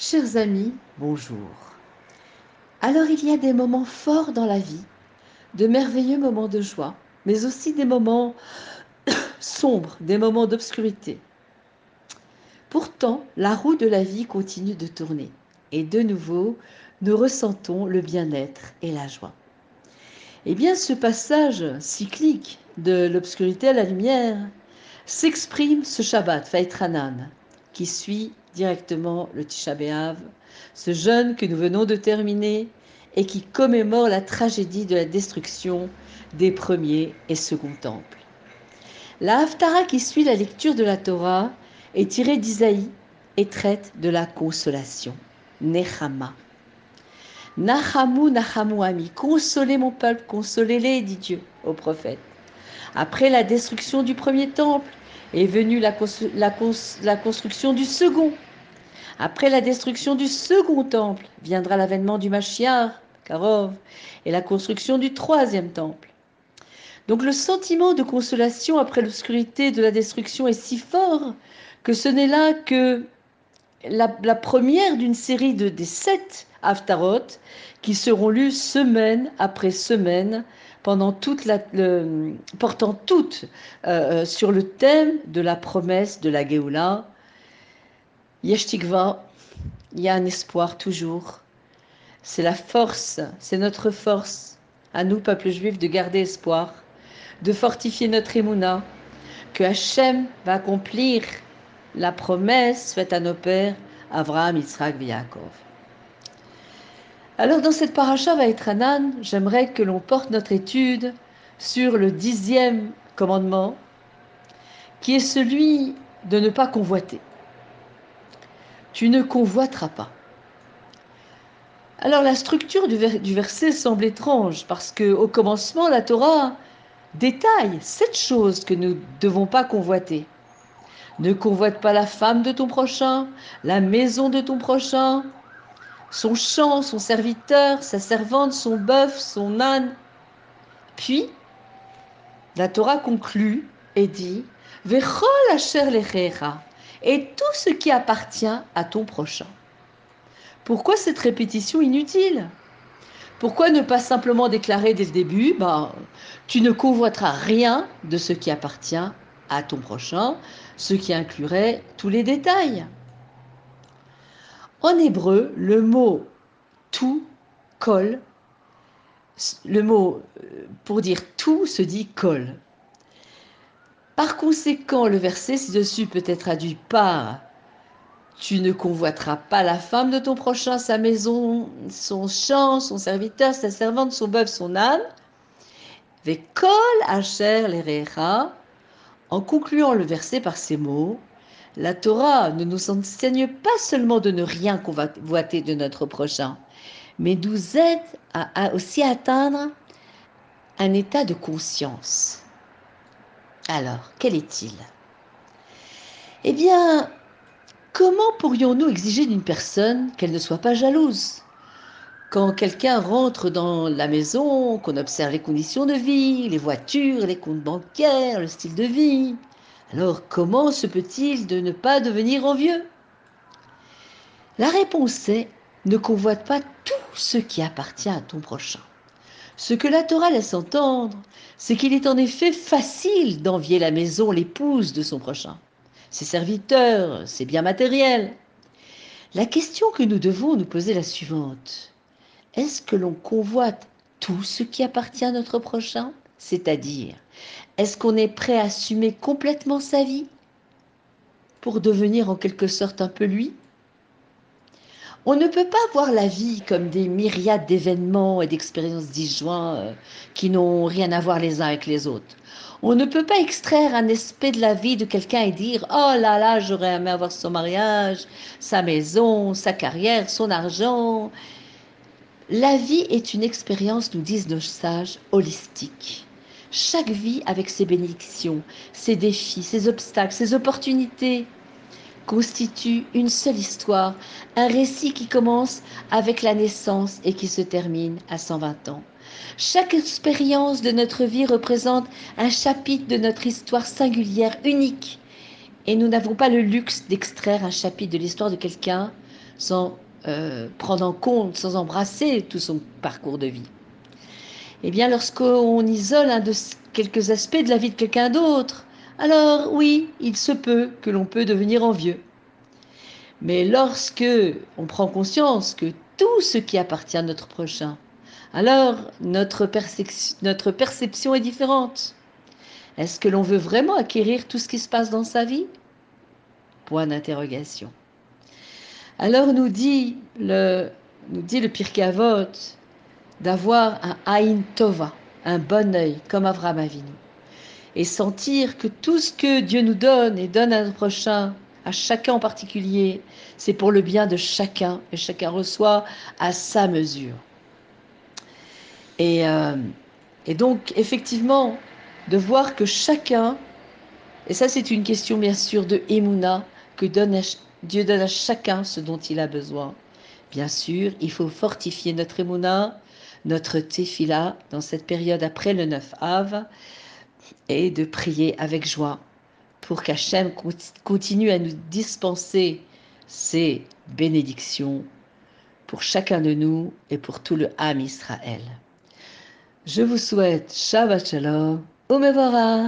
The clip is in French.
Chers amis, bonjour. Alors il y a des moments forts dans la vie, de merveilleux moments de joie, mais aussi des moments sombres, des moments d'obscurité. Pourtant, la roue de la vie continue de tourner et de nouveau, nous ressentons le bien-être et la joie. Eh bien, ce passage cyclique de l'obscurité à la lumière s'exprime ce Shabbat, Vaïtranan, qui suit directement le Tisha B'Av, ce jeûne que nous venons de terminer et qui commémore la tragédie de la destruction des premiers et seconds temples. La Haftara qui suit la lecture de la Torah est tirée d'Isaïe et traite de la consolation, Nechama. Nachamu, Nachamu ami, consolez mon peuple, consolez-les, dit Dieu au prophète. Après la destruction du premier temple est venue la construction du second. Après la destruction du second temple viendra l'avènement du Mashiach, Karov, et la construction du troisième temple. Donc le sentiment de consolation après l'obscurité de la destruction est si fort que ce n'est là que la première d'une série des 7 Haftarot qui seront lues semaine après semaine portant toutes sur le thème de la promesse de la Géoula. Yesh Tikva, il y a un espoir toujours. C'est la force, c'est notre force, à nous, peuple juif, de garder espoir, de fortifier notre émouna, que Hachem va accomplir la promesse faite à nos pères, Avraham, Yitzhak et Yaakov. Alors dans cette paracha Vaïtranan, j'aimerais que l'on porte notre étude sur le 10e commandement, qui est celui de ne pas convoiter. Tu ne convoiteras pas. Alors la structure du verset semble étrange, parce qu'au commencement, la Torah détaille 7 choses que nous ne devons pas convoiter. Ne convoite pas la femme de ton prochain, la maison de ton prochain, son champ, son serviteur, sa servante, son bœuf, son âne. Puis, la Torah conclut et dit « Vechol asher lechecha » et tout ce qui appartient à ton prochain. Pourquoi cette répétition inutile ? Pourquoi ne pas simplement déclarer dès le début tu ne convoiteras rien de ce qui appartient à ton prochain, ce qui inclurait tous les détails. En hébreu, le mot tout, kol, le mot pour dire tout se dit kol. Par conséquent, le verset ci-dessus peut être traduit par tu ne convoiteras pas la femme de ton prochain, sa maison, son champ, son serviteur, sa servante, son bœuf, son âne. Vekol asher lerecha. En concluant le verset par ces mots, la Torah ne nous enseigne pas seulement de ne rien convoiter de notre prochain, mais nous aide à aussi atteindre un état de conscience. Alors, quel est-il ? Eh bien, comment pourrions-nous exiger d'une personne qu'elle ne soit pas jalouse ? Quand quelqu'un rentre dans la maison, qu'on observe les conditions de vie, les voitures, les comptes bancaires, le style de vie, alors comment se peut-il de ne pas devenir envieux ? La réponse est ne convoite pas tout ce qui appartient à ton prochain. Ce que la Torah laisse entendre, c'est qu'il est en effet facile d'envier la maison, l'épouse de son prochain, ses serviteurs, ses biens matériels. La question que nous devons nous poser est la suivante. Est-ce que l'on convoite tout ce qui appartient à notre prochain ? C'est-à-dire, est-ce qu'on est prêt à assumer complètement sa vie pour devenir en quelque sorte un peu lui ? On ne peut pas voir la vie comme des myriades d'événements et d'expériences disjoints qui n'ont rien à voir les uns avec les autres. On ne peut pas extraire un aspect de la vie de quelqu'un et dire « Oh là là, j'aurais aimé avoir son mariage, sa maison, sa carrière, son argent. » La vie est une expérience, nous disent nos sages, holistique. Chaque vie avec ses bénédictions, ses défis, ses obstacles, ses opportunités constitue une seule histoire, un récit qui commence avec la naissance et qui se termine à 120 ans. Chaque expérience de notre vie représente un chapitre de notre histoire singulière, unique. Et nous n'avons pas le luxe d'extraire un chapitre de l'histoire de quelqu'un sans prendre en compte, sans embrasser tout son parcours de vie. Eh bien, lorsqu'on isole quelques aspects de la vie de quelqu'un d'autre, alors oui, il se peut que l'on peut devenir envieux. Mais lorsque on prend conscience que tout ce qui appartient à notre prochain, alors notre perception est différente. Est-ce que l'on veut vraiment acquérir tout ce qui se passe dans sa vie? Point d'interrogation. Alors nous dit le Pirkei Avot d'avoir un Aïn Tova, un bon œil, comme Avraham Avinu, et sentir que tout ce que Dieu nous donne et donne à notre prochain, à chacun en particulier, c'est pour le bien de chacun, et chacun reçoit à sa mesure. Et, euh, et donc, effectivement, de voir que chacun, et ça c'est une question bien sûr de Emouna, que Dieu donne à chacun ce dont il a besoin. Bien sûr, il faut fortifier notre Emouna, notre Tefila dans cette période après le 9 Av, et de prier avec joie pour qu'Hachem continue à nous dispenser ses bénédictions pour chacun de nous et pour tout le Ham Israël. Je vous souhaite Shabbat Shalom, Umevara.